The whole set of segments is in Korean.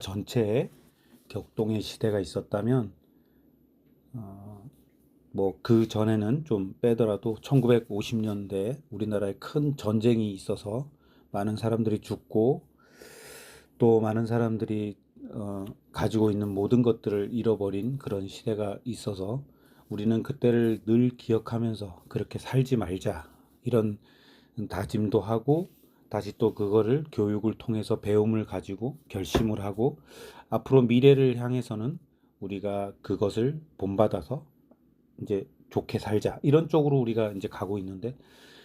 전체에 격동의 시대가 있었다면 뭐 그 전에는 좀 빼더라도 1950년대 우리나라에 큰 전쟁이 있어서 많은 사람들이 죽고 또 많은 사람들이 가지고 있는 모든 것들을 잃어버린 그런 시대가 있어서 우리는 그때를 늘 기억하면서 그렇게 살지 말자 이런 다짐도 하고 다시 또 그거를 교육을 통해서 배움을 가지고 결심을 하고 앞으로 미래를 향해서는 우리가 그것을 본받아서 이제 좋게 살자 이런 쪽으로 우리가 이제 가고 있는데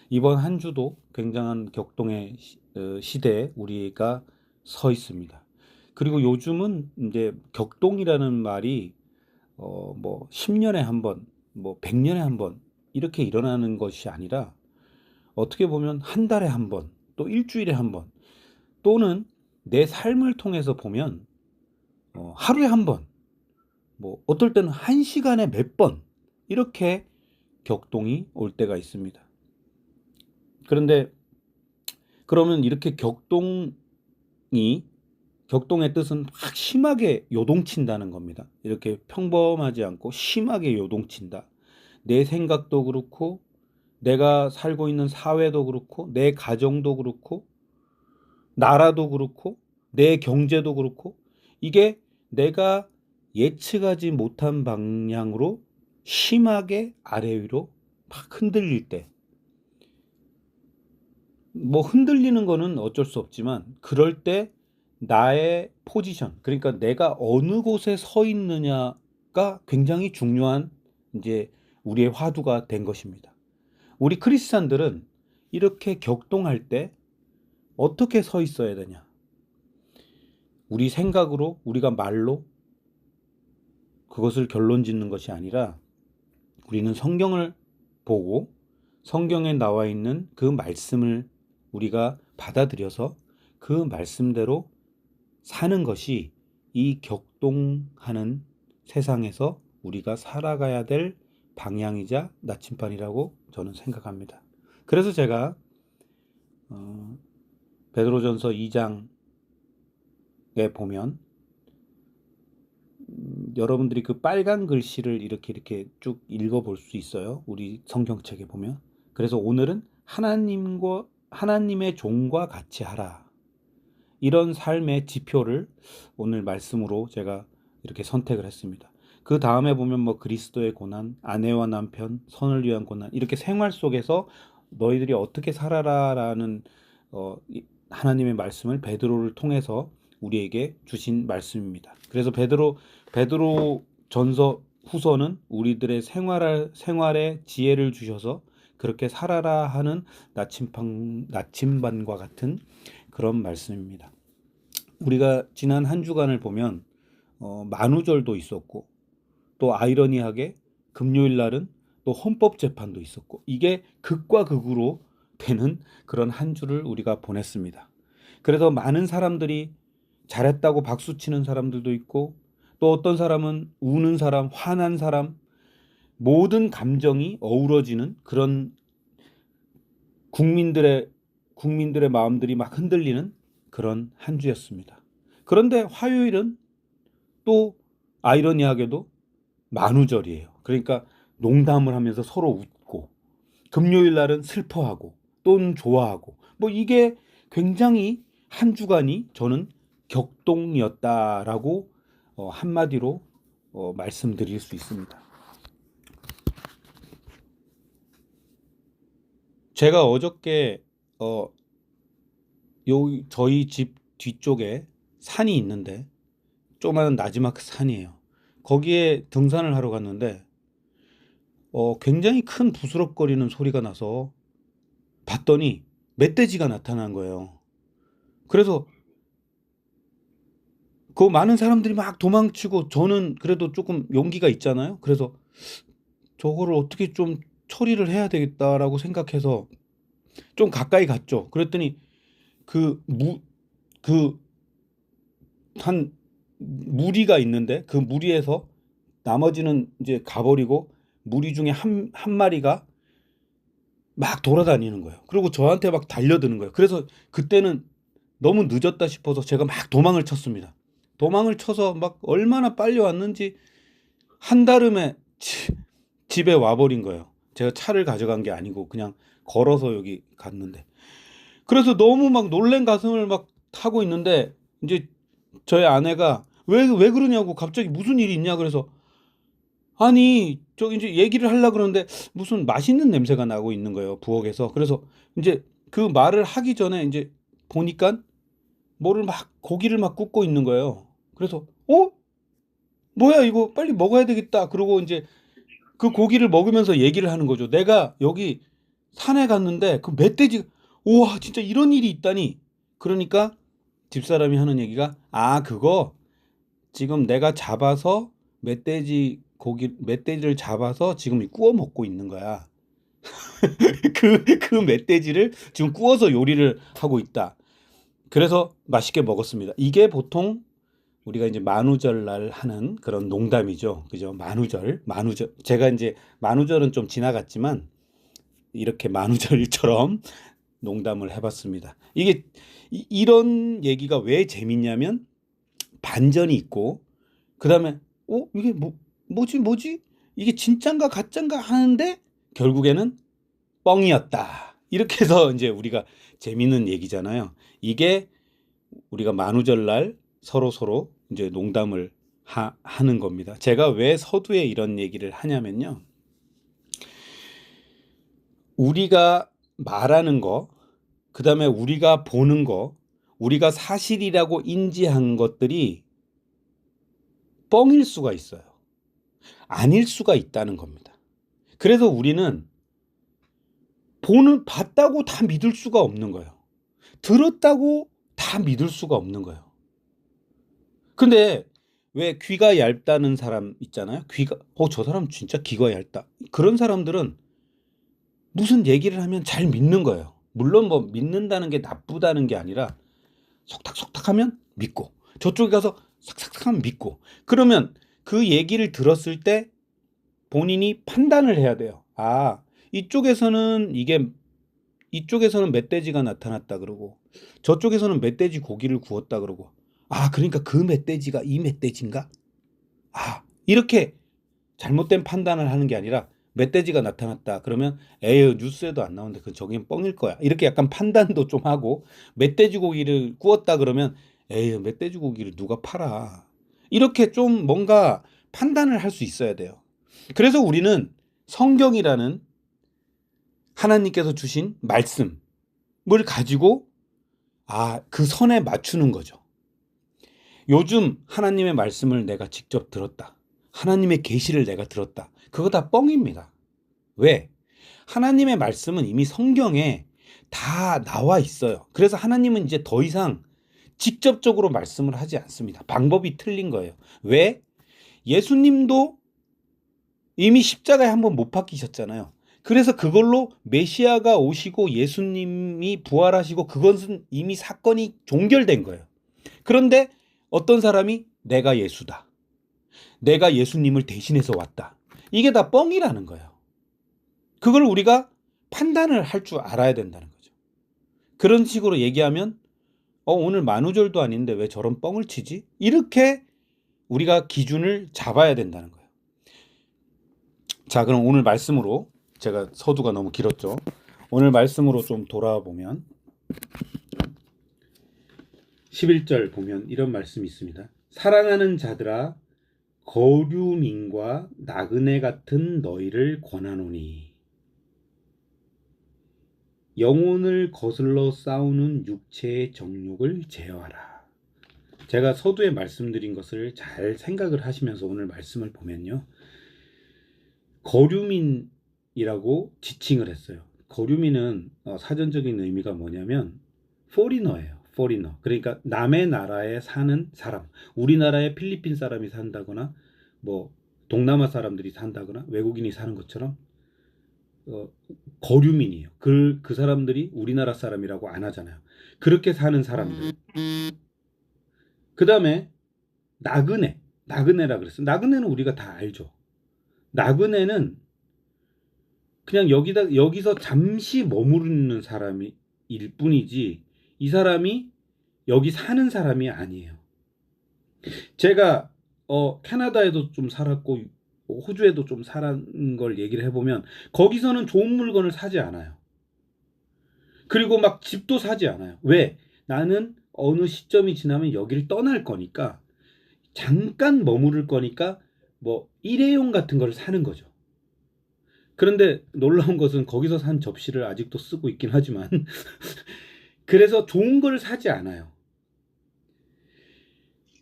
이번 한 주도 굉장한 격동의 시대에 우리가 서 있습니다. 그리고 요즘은 이제 격동이라는 말이 뭐 10년에 한 번, 뭐 100년에 한 번 이렇게 일어나는 것이 아니라 어떻게 보면 한 달에 한 번, 또 일주일에 한 번, 또는 내 삶을 통해서 보면 하루에 한 번, 뭐 어떨 때는 한 시간에 몇 번 이렇게 격동이 올 때가 있습니다. 그런데 그러면 이렇게 격동의 뜻은 확 심하게 요동친다는 겁니다. 이렇게 평범하지 않고 심하게 요동친다. 내 생각도 그렇고 내가 살고 있는 사회도 그렇고 내 가정도 그렇고 나라도 그렇고 내 경제도 그렇고 이게 내가 예측하지 못한 방향으로 심하게 아래 위로 막 흔들릴 때, 뭐 흔들리는 거는 어쩔 수 없지만 그럴 때 나의 포지션, 그러니까 내가 어느 곳에 서 있느냐가 굉장히 중요한 이제 우리의 화두가 된 것입니다. 우리 크리스찬들은 이렇게 격동할 때 어떻게 서 있어야 되냐? 우리 생각으로, 우리가 말로 그것을 결론 짓는 것이 아니라 우리는 성경을 보고 성경에 나와 있는 그 말씀을 우리가 받아들여서 그 말씀대로 사는 것이 이 격동하는 세상에서 우리가 살아가야 될 방향이자 나침반이라고 저는 생각합니다. 그래서 제가 베드로전서 2장에 보면 여러분들이 그 빨간 글씨를 이렇게 쭉 읽어볼 수 있어요. 우리 성경책에 보면. 그래서 오늘은 하나님의 종과 같이 하라. 이런 삶의 지표를 오늘 말씀으로 제가 이렇게 선택을 했습니다. 그 다음에 보면 뭐 그리스도의 고난, 아내와 남편, 선을 위한 고난 이렇게 생활 속에서 너희들이 어떻게 살아라라는 하나님의 말씀을 베드로를 통해서 우리에게 주신 말씀입니다. 그래서 베드로 전서 후서는 우리들의 생활에 지혜를 주셔서 그렇게 살아라 하는 나침반과 같은 그런 말씀입니다. 우리가 지난 한 주간을 보면 만우절도 있었고 또 아이러니하게 금요일 날은 또 헌법재판도 있었고 이게 극과 극으로 되는 그런 한 주를 우리가 보냈습니다. 그래서 많은 사람들이 잘했다고 박수치는 사람들도 있고 또 어떤 사람은 우는 사람, 화난 사람 모든 감정이 어우러지는 그런 국민들의 마음들이 막 흔들리는 그런 한 주였습니다. 그런데 화요일은 또 아이러니하게도 만우절이에요. 그러니까 농담을 하면서 서로 웃고 금요일 날은 슬퍼하고 또는 좋아하고 뭐 이게 굉장히 한 주간이 저는 격동이었다라고 한마디로 말씀드릴 수 있습니다. 제가 어저께 저희 집 뒤쪽에 산이 있는데 조그마한 나지막 산이에요. 거기에 등산을 하러 갔는데 굉장히 큰 부스럭거리는 소리가 나서 봤더니 멧돼지가 나타난 거예요. 그래서 그 많은 사람들이 막 도망치고 저는 그래도 조금 용기가 있잖아요. 그래서 저거를 어떻게 좀 처리를 해야 되겠다라고 생각해서 좀 가까이 갔죠. 그랬더니 그 한 무리가 있는데 그 무리에서 나머지는 이제 가버리고 무리 중에 한 마리가 막 돌아다니는 거예요. 그리고 저한테 막 달려드는 거예요. 그래서 그때는 너무 늦었다 싶어서 제가 막 도망을 쳤습니다. 도망을 쳐서 막 얼마나 빨리 왔는지 한달음에 집에 와버린 거예요. 제가 차를 가져간 게 아니고 그냥 걸어서 여기 갔는데. 그래서 너무 막 놀란 가슴을 막 타고 있는데 이제 저희 아내가 왜 그러냐고 갑자기 무슨 일이 있냐 그래서 아니 저 이제 얘기를 하려고 그러는데 무슨 맛있는 냄새가 나고 있는 거예요 부엌에서. 그래서 이제 그 말을 하기 전에 이제 보니까 뭐를 막 고기를 막 굽고 있는 거예요. 그래서 뭐야 이거 빨리 먹어야 되겠다. 그러고 이제 그 고기를 먹으면서 얘기를 하는 거죠. 내가 여기 산에 갔는데 그 멧돼지 우와 진짜 이런 일이 있다니. 그러니까 집사람이 하는 얘기가 그거 지금 내가 잡아서 멧돼지를 잡아서 지금 구워 먹고 있는 거야. 그 멧돼지를 지금 구워서 요리를 하고 있다. 그래서 맛있게 먹었습니다. 이게 보통 우리가 이제 만우절날 하는 그런 농담이죠. 그죠? 만우절. 제가 이제 만우절은 좀 지나갔지만 이렇게 만우절처럼 농담을 해봤습니다. 이런 얘기가 왜 재밌냐면 반전이 있고, 그 다음에, 이게 뭐지? 이게 진짠가 가짠가 하는데 결국에는 뻥이었다. 이렇게 해서 이제 우리가 재밌는 얘기잖아요. 이게 우리가 만우절날 서로 이제 농담을 하는 겁니다. 제가 왜 서두에 이런 얘기를 하냐면요. 우리가 말하는 거, 그 다음에 우리가 보는 거, 우리가 사실이라고 인지한 것들이 뻥일 수가 있어요. 아닐 수가 있다는 겁니다. 그래서 우리는 봤다고 다 믿을 수가 없는 거예요. 들었다고 다 믿을 수가 없는 거예요. 근데 왜 귀가 얇다는 사람 있잖아요. 저 사람 진짜 귀가 얇다. 그런 사람들은 무슨 얘기를 하면 잘 믿는 거예요. 물론 뭐 믿는다는 게 나쁘다는 게 아니라 속닥속닥 하면 믿고 저쪽에 가서 삭삭삭 하면 믿고 그러면 그 얘기를 들었을 때 본인이 판단을 해야 돼요. 이쪽에서는 멧돼지가 나타났다 그러고 저쪽에서는 멧돼지 고기를 구웠다 그러고 그러니까 그 멧돼지가 이 멧돼지인가? 이렇게 잘못된 판단을 하는 게 아니라 멧돼지가 나타났다 그러면 에휴 뉴스에도 안 나오는데 저긴 뻥일 거야. 이렇게 약간 판단도 좀 하고 멧돼지 고기를 구웠다 그러면 에휴 멧돼지 고기를 누가 팔아. 이렇게 좀 뭔가 판단을 할 수 있어야 돼요. 그래서 우리는 성경이라는 하나님께서 주신 말씀을 가지고 그 선에 맞추는 거죠. 요즘 하나님의 말씀을 내가 직접 들었다. 하나님의 계시를 내가 들었다. 그거 다 뻥입니다. 왜? 하나님의 말씀은 이미 성경에 다 나와 있어요. 그래서 하나님은 이제 더 이상 직접적으로 말씀을 하지 않습니다. 방법이 틀린 거예요. 왜? 예수님도 이미 십자가에 한번 못 박히셨잖아요. 그래서 그걸로 메시아가 오시고 예수님이 부활하시고 그것은 이미 사건이 종결된 거예요. 그런데 어떤 사람이 내가 예수다. 내가 예수님을 대신해서 왔다. 이게 다 뻥이라는 거예요. 그걸 우리가 판단을 할 줄 알아야 된다는 거죠. 그런 식으로 얘기하면 오늘 만우절도 아닌데 왜 저런 뻥을 치지? 이렇게 우리가 기준을 잡아야 된다는 거예요. 자, 그럼 오늘 말씀으로 제가 서두가 너무 길었죠. 오늘 말씀으로 좀 돌아와 보면 11절 보면 이런 말씀이 있습니다. 사랑하는 자들아 거류민과 나그네 같은 너희를 권하노니 영혼을 거슬러 싸우는 육체의 정욕을 제어하라. 제가 서두에 말씀드린 것을 잘 생각을 하시면서 오늘 말씀을 보면요. 거류민이라고 지칭을 했어요. 거류민은 사전적인 의미가 뭐냐면 포리너예요. 포리너. 그러니까 남의 나라에 사는 사람. 우리나라에 필리핀 사람이 산다거나 뭐 동남아 사람들이 산다거나 외국인이 사는 것처럼 거류민이에요. 그 사람들이 우리나라 사람이라고 안 하잖아요. 그렇게 사는 사람들. 그 다음에 나그네라 그랬어요. 나그네는 우리가 다 알죠. 나그네는 그냥 여기서 잠시 머무르는 사람일 뿐이지 이 사람이 여기 사는 사람이 아니에요. 제가 캐나다에도 좀 살았고 호주에도 좀 살은 걸 얘기를 해보면 거기서는 좋은 물건을 사지 않아요. 그리고 막 집도 사지 않아요. 왜? 나는 어느 시점이 지나면 여기를 떠날 거니까, 잠깐 머무를 거니까 뭐 일회용 같은 걸 사는 거죠. 그런데 놀라운 것은 거기서 산 접시를 아직도 쓰고 있긴 하지만 그래서 좋은 걸 사지 않아요.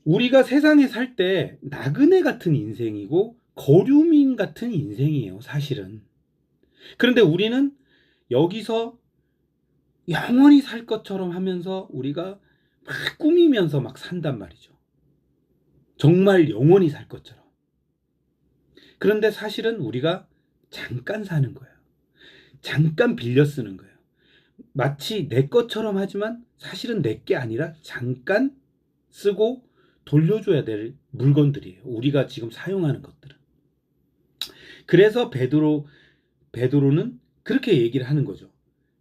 우리가 세상에 살 때 나그네 같은 인생이고 거류민 같은 인생이에요, 사실은. 그런데 우리는 여기서 영원히 살 것처럼 하면서 우리가 막 꾸미면서 막 산단 말이죠. 정말 영원히 살 것처럼. 그런데 사실은 우리가 잠깐 사는 거예요. 잠깐 빌려 쓰는 거예요. 마치 내 것처럼 하지만 사실은 내 게 아니라 잠깐 쓰고 돌려줘야 될 물건들이에요. 우리가 지금 사용하는 것들은. 그래서 베드로는 그렇게 얘기를 하는 거죠.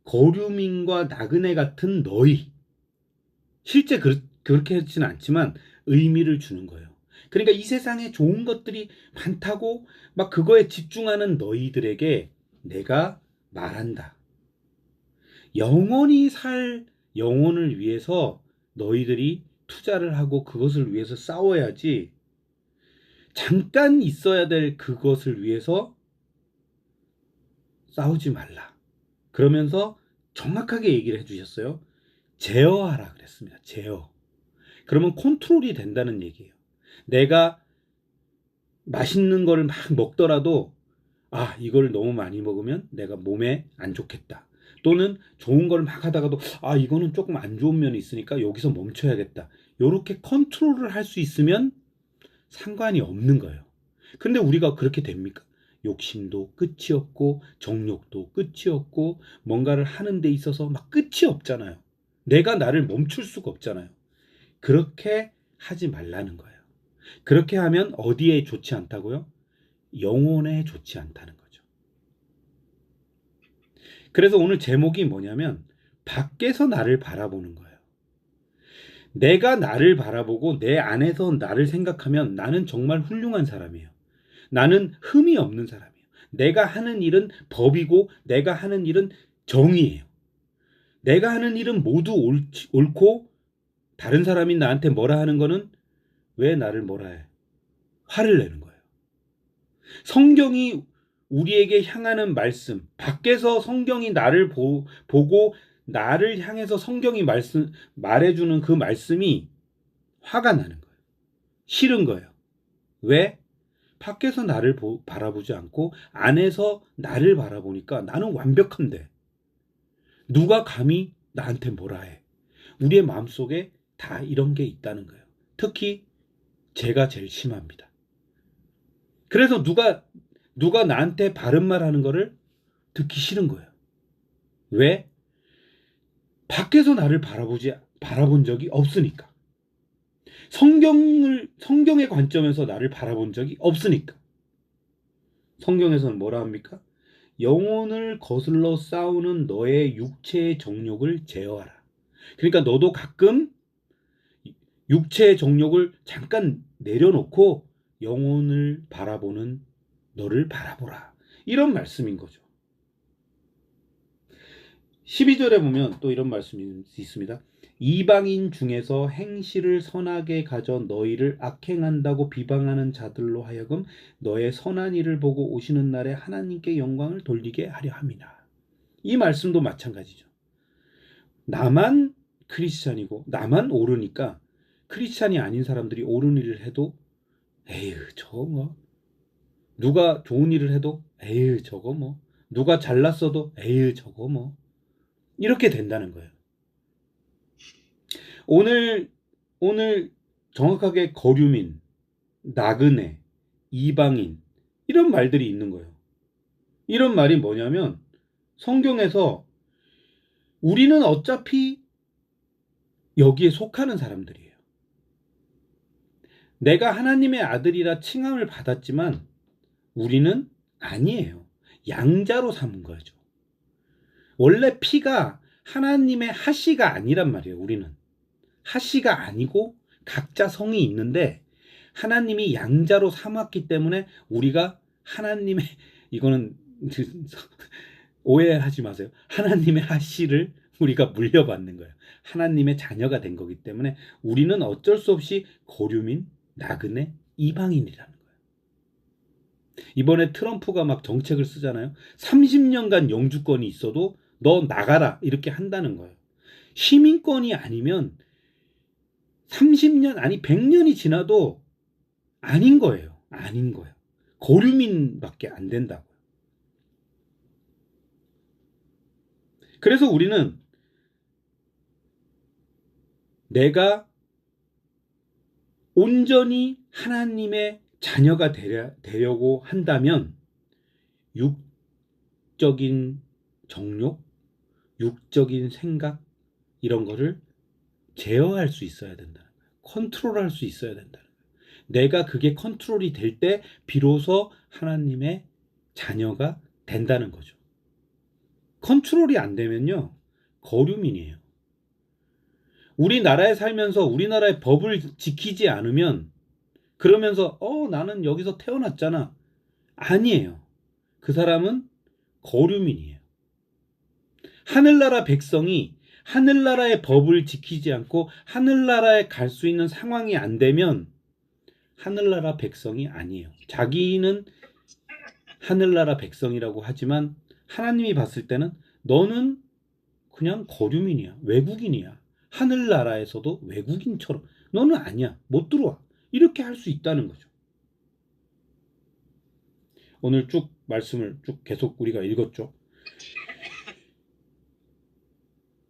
거류민과 나그네 같은 너희. 실제 그렇게 하지는 않지만 의미를 주는 거예요. 그러니까 이 세상에 좋은 것들이 많다고 막 그거에 집중하는 너희들에게 내가 말한다. 영원히 살 영혼을 위해서 너희들이 투자를 하고 그것을 위해서 싸워야지, 잠깐 있어야 될 그것을 위해서 싸우지 말라. 그러면서 정확하게 얘기를 해주셨어요. 제어하라 그랬습니다. 제어. 그러면 컨트롤이 된다는 얘기예요. 내가 맛있는 거를 막 먹더라도 이걸 너무 많이 먹으면 내가 몸에 안 좋겠다. 또는 좋은 걸 막 하다가도 이거는 조금 안 좋은 면이 있으니까 여기서 멈춰야겠다. 요렇게 컨트롤을 할 수 있으면 상관이 없는 거예요. 근데 우리가 그렇게 됩니까? 욕심도 끝이 없고 정욕도 끝이 없고 뭔가를 하는 데 있어서 막 끝이 없잖아요. 내가 나를 멈출 수가 없잖아요. 그렇게 하지 말라는 거예요. 그렇게 하면 어디에 좋지 않다고요? 영혼에 좋지 않다는 거죠. 그래서 오늘 제목이 뭐냐면 밖에서 나를 바라보는 거예요. 내가 나를 바라보고 내 안에서 나를 생각하면 나는 정말 훌륭한 사람이에요. 나는 흠이 없는 사람이에요. 내가 하는 일은 법이고 내가 하는 일은 정의예요. 내가 하는 일은 모두 옳고 다른 사람이 나한테 뭐라 하는 거는 왜 나를 뭐라 해? 화를 내는 거예요. 성경이 우리에게 향하는 말씀, 밖에서 성경이 나를 보고 나를 향해서 성경이 말해주는 그 말씀이 화가 나는 거예요. 싫은 거예요. 왜? 밖에서 나를 바라보지 않고 안에서 나를 바라보니까 나는 완벽한데 누가 감히 나한테 뭐라 해? 우리의 마음속에 다 이런 게 있다는 거예요. 특히 제가 제일 심합니다. 그래서 누가 나한테 바른 말 하는 거를 듣기 싫은 거예요. 왜? 밖에서 나를 바라본 적이 없으니까. 성경의 관점에서 나를 바라본 적이 없으니까. 성경에서는 뭐라 합니까? 영혼을 거슬러 싸우는 너의 육체의 정욕을 제어하라. 그러니까 너도 가끔 육체의 정욕을 잠깐 내려놓고 영혼을 바라보는 너를 바라보라. 이런 말씀인 거죠. 12절에 보면 또 이런 말씀이 있습니다. 이방인 중에서 행실을 선하게 가져 너희를 악행한다고 비방하는 자들로 하여금 너의 선한 일을 보고 오시는 날에 하나님께 영광을 돌리게 하려 함이라. 이 말씀도 마찬가지죠. 나만 크리스찬이고 나만 옳으니까 크리스찬이 아닌 사람들이 옳은 일을 해도 에휴 저거 뭐, 누가 좋은 일을 해도 에휴 저거 뭐, 누가 잘났어도 에휴 저거 뭐, 이렇게 된다는 거예요. 오늘 정확하게 거류민, 나그네, 이방인 이런 말들이 있는 거예요. 이런 말이 뭐냐면 성경에서 우리는 어차피 여기에 속하는 사람들이에요. 내가 하나님의 아들이라 칭함을 받았지만 우리는 아니에요. 양자로 삼은 거죠. 원래 피가 하나님의 하씨가 아니란 말이에요. 우리는 하씨가 아니고 각자 성이 있는데 하나님이 양자로 삼았기 때문에 우리가 하나님의 이거는 오해하지 마세요. 하나님의 하씨를 우리가 물려받는 거예요. 하나님의 자녀가 된 거기 때문에 우리는 어쩔 수 없이 고류민, 나그네, 이방인이라는 거예요. 이번에 트럼프가 막 정책을 쓰잖아요. 30년간 영주권이 있어도 너 나가라 이렇게 한다는 거예요. 시민권이 아니면 30년 아니 100년이 지나도 아닌 거예요. 아닌 거예요. 고류민밖에 안 된다고요. 그래서 우리는 내가 온전히 하나님의 자녀가 되려고 한다면 육적인 정욕, 육적인 생각 이런 거를 제어할 수 있어야 된다는 거예요. 컨트롤할 수 있어야 된다는 거예요. 내가 그게 컨트롤이 될 때 비로소 하나님의 자녀가 된다는 거죠. 컨트롤이 안 되면요, 거류민이에요. 우리나라에 살면서 우리나라의 법을 지키지 않으면 그러면서 나는 여기서 태어났잖아. 아니에요. 그 사람은 거류민이에요. 하늘나라 백성이 하늘나라의 법을 지키지 않고 하늘나라에 갈 수 있는 상황이 안 되면 하늘나라 백성이 아니에요. 자기는 하늘나라 백성이라고 하지만 하나님이 봤을 때는 너는 그냥 거류민이야. 외국인이야. 하늘나라에서도 외국인처럼 너는 아니야. 못 들어와. 이렇게 할 수 있다는 거죠. 오늘 쭉 말씀을 쭉 계속 우리가 읽었죠.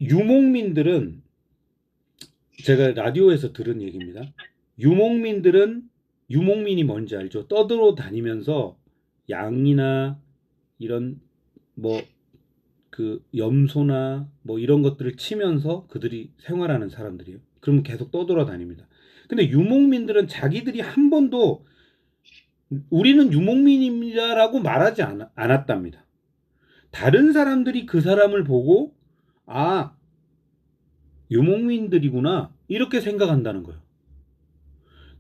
유목민들은 제가 라디오에서 들은 얘기입니다. 유목민이 뭔지 알죠? 떠들어 다니면서 양이나 이런 그 염소나 이런 것들을 치면서 그들이 생활하는 사람들이에요. 그러면 계속 떠돌아 다닙니다. 근데 유목민들은 자기들이 한 번도 우리는 유목민입니다라고 말하지 않았답니다. 다른 사람들이 그 사람을 보고 유목민들이구나 이렇게 생각한다는 거예요.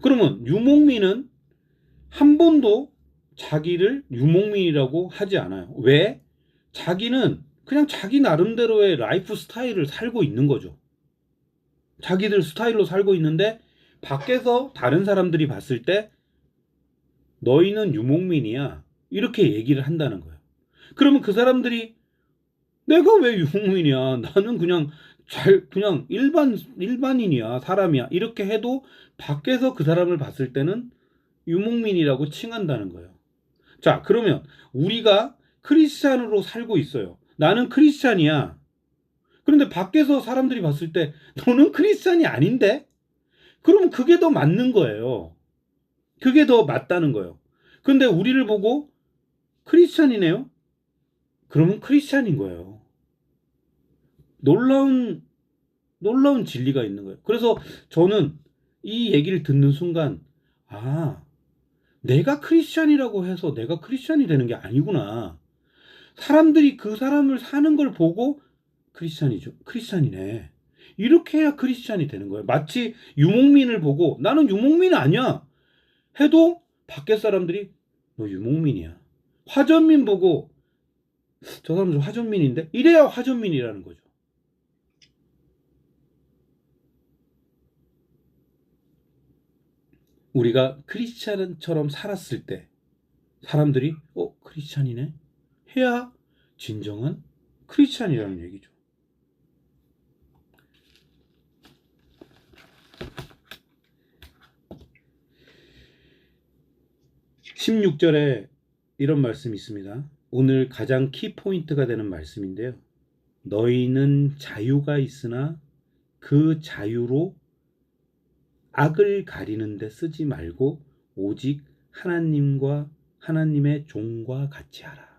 그러면 유목민은 한 번도 자기를 유목민이라고 하지 않아요. 왜? 자기는 그냥 자기 나름대로의 라이프 스타일을 살고 있는 거죠. 자기들 스타일로 살고 있는데 밖에서 다른 사람들이 봤을 때 너희는 유목민이야 이렇게 얘기를 한다는 거예요. 그러면 그 사람들이 내가 왜 유목민이야? 나는 그냥 일반인이야. 사람이야. 이렇게 해도 밖에서 그 사람을 봤을 때는 유목민이라고 칭한다는 거예요. 자, 그러면 우리가 크리스찬으로 살고 있어요. 나는 크리스찬이야. 그런데 밖에서 사람들이 봤을 때 너는 크리스찬이 아닌데? 그러면 그게 더 맞는 거예요. 그게 더 맞다는 거예요. 근데 우리를 보고 크리스찬이네요? 그러면 크리스찬인 거예요. 놀라운 진리가 있는 거예요. 그래서 저는 이 얘기를 듣는 순간 내가 크리스찬이라고 해서 내가 크리스찬이 되는 게 아니구나. 사람들이 그 사람을 사는 걸 보고 크리스찬이네. 이렇게 해야 크리스찬이 되는 거예요. 마치 유목민을 보고 나는 유목민 아니야 해도 밖에 사람들이 너 유목민이야. 화전민 보고 저 사람은 화전민인데 이래야 화전민이라는 거죠. 우리가 크리스찬처럼 살았을 때 사람들이 크리스찬이네 해야 진정한 크리스찬이라는 얘기죠. (16절에) 이런 말씀이 있습니다. 오늘 가장 키포인트가 되는 말씀인데요. 너희는 자유가 있으나 그 자유로 악을 가리는 데 쓰지 말고 오직 하나님의 종과 같이 하라.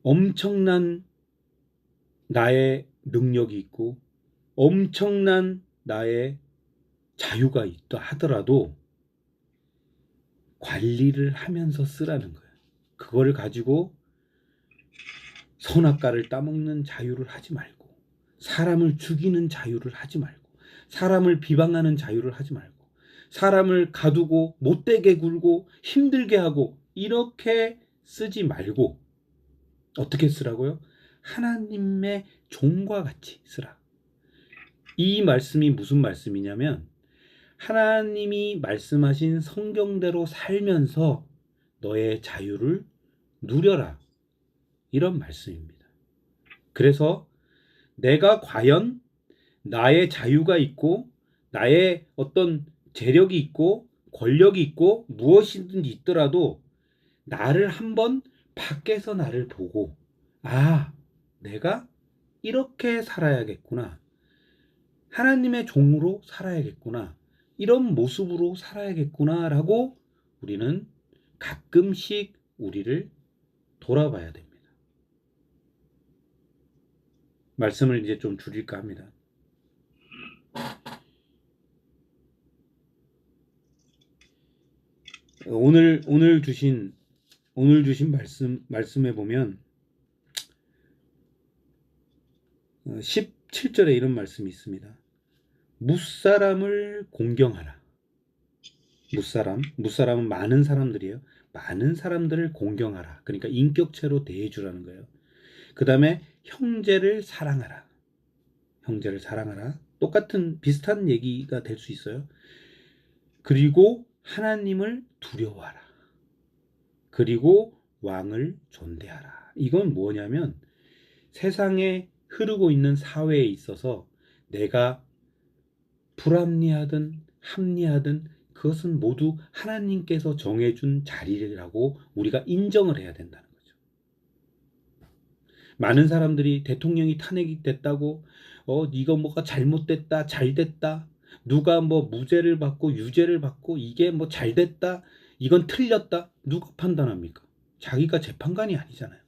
엄청난 나의 능력이 있고 엄청난 나의 자유가 있다 하더라도 관리를 하면서 쓰라는 거예요. 그거를 가지고 선악과를 따먹는 자유를 하지 말고 사람을 죽이는 자유를 하지 말고, 사람을 비방하는 자유를 하지 말고, 사람을 가두고 못되게 굴고 힘들게 하고 이렇게 쓰지 말고 어떻게 쓰라고요? 하나님의 종과 같이 쓰라. 이 말씀이 무슨 말씀이냐면 하나님이 말씀하신 성경대로 살면서 너의 자유를 누려라. 이런 말씀입니다. 그래서 내가 과연 나의 자유가 있고 나의 어떤 재력이 있고 권력이 있고 무엇이든지 있더라도 나를 한번 밖에서 나를 보고 아, 내가 이렇게 살아야겠구나. 하나님의 종으로 살아야겠구나. 이런 모습으로 살아야겠구나 라고 우리는 가끔씩 우리를 돌아봐야 됩니다. 말씀을 이제 좀 줄일까 합니다. 오늘 주신 말씀에 보면 17절에 이런 말씀이 있습니다. 무사람을 공경하라. 무사람은 많은 사람들이에요. 많은 사람들을 공경하라. 그러니까 인격체로 대해주라는 거예요. 그 다음에 형제를 사랑하라. 형제를 사랑하라. 똑같은 비슷한 얘기가 될 수 있어요. 그리고 하나님을 두려워하라. 그리고 왕을 존대하라. 이건 뭐냐면 세상에 흐르고 있는 사회에 있어서 내가 불합리하든 합리하든 그것은 모두 하나님께서 정해준 자리라고 우리가 인정을 해야 된다는 거죠. 많은 사람들이 대통령이 탄핵이 됐다고 이거 뭐가 잘못됐다, 잘됐다, 누가 뭐 무죄를 받고 유죄를 받고 이게 뭐 잘됐다, 이건 틀렸다, 누가 판단합니까? 자기가 재판관이 아니잖아요.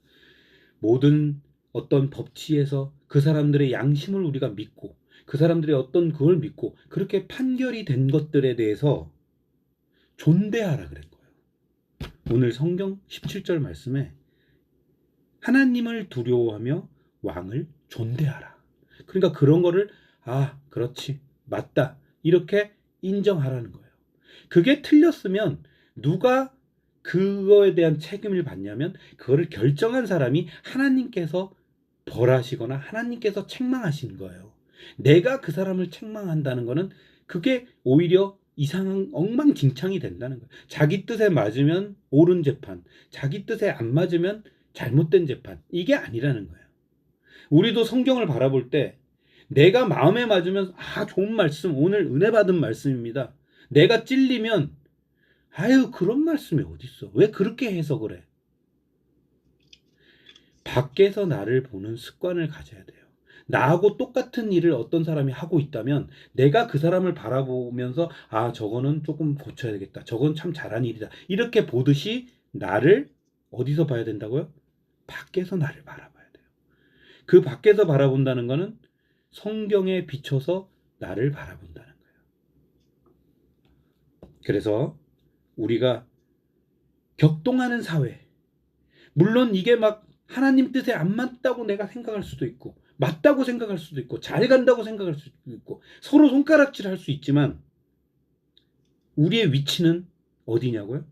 모든 어떤 법치에서 그 사람들의 양심을 우리가 믿고 그 사람들의 어떤 그걸 믿고 그렇게 판결이 된 것들에 대해서 존대하라 그랬 거예요. 오늘 성경 17절 말씀에 하나님을 두려워하며 왕을 존대하라. 그러니까 그런 거를 그렇지, 맞다 이렇게 인정하라는 거예요. 그게 틀렸으면 누가 그거에 대한 책임을 받냐면 그거를 결정한 사람이 하나님께서 벌하시거나 하나님께서 책망하신 거예요. 내가 그 사람을 책망한다는 거는 그게 오히려 이상한 엉망진창이 된다는 거예요. 자기 뜻에 맞으면 옳은 재판, 자기 뜻에 안 맞으면 잘못된 재판, 이게 아니라는 거예요. 우리도 성경을 바라볼 때 내가 마음에 맞으면 좋은 말씀, 오늘 은혜 받은 말씀입니다. 내가 찔리면 그런 말씀이 어딨어, 왜 그렇게 해석을 해? 밖에서 나를 보는 습관을 가져야 돼요. 나하고 똑같은 일을 어떤 사람이 하고 있다면 내가 그 사람을 바라보면서 저거는 조금 고쳐야 되겠다, 저건 참 잘한 일이다, 이렇게 보듯이 나를 어디서 봐야 된다고요? 밖에서 나를 바라봐야 돼요. 그 밖에서 바라본다는 거는 성경에 비춰서 나를 바라본다는 거예요. 그래서 우리가 격동하는 사회, 물론 이게 막 하나님 뜻에 안 맞다고 내가 생각할 수도 있고 맞다고 생각할 수도 있고 잘 간다고 생각할 수도 있고 서로 손가락질 할 수 있지만 우리의 위치는 어디냐고요?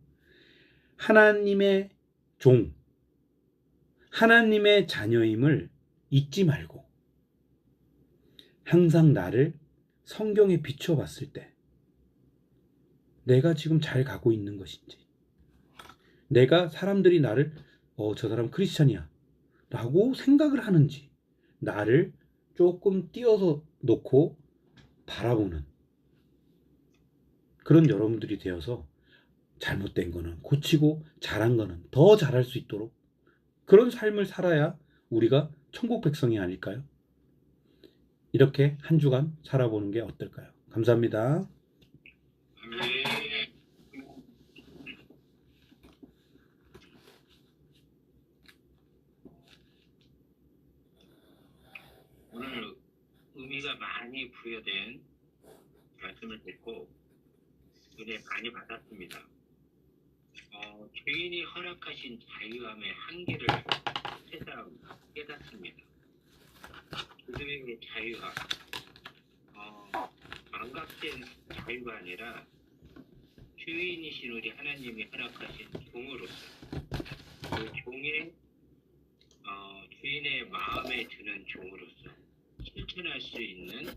하나님의 종, 하나님의 자녀임을 잊지 말고 항상 나를 성경에 비춰봤을 때 내가 지금 잘 가고 있는 것인지, 내가 사람들이 나를 저 사람 크리스찬이야 라고 생각을 하는지 나를 조금 띄어서 놓고 바라보는 그런 여러분들이 되어서 잘못된 거는 고치고 잘한 거는 더 잘할 수 있도록 그런 삶을 살아야 우리가 천국 백성이 아닐까요? 이렇게 한 주간 살아보는 게 어떨까요? 감사합니다. 오늘 의미가 많이 부여된 말씀을 듣고 은혜 많이 받았습니다. 주인이 허락하신 자유함의 한계를 새삼 깨닫습니다. 그들의 자유가 망각된 자유가 아니라 주인이신 우리 하나님이 허락하신 종으로서 그 종의 주인의 마음에 드는 종으로서 실천할 수 있는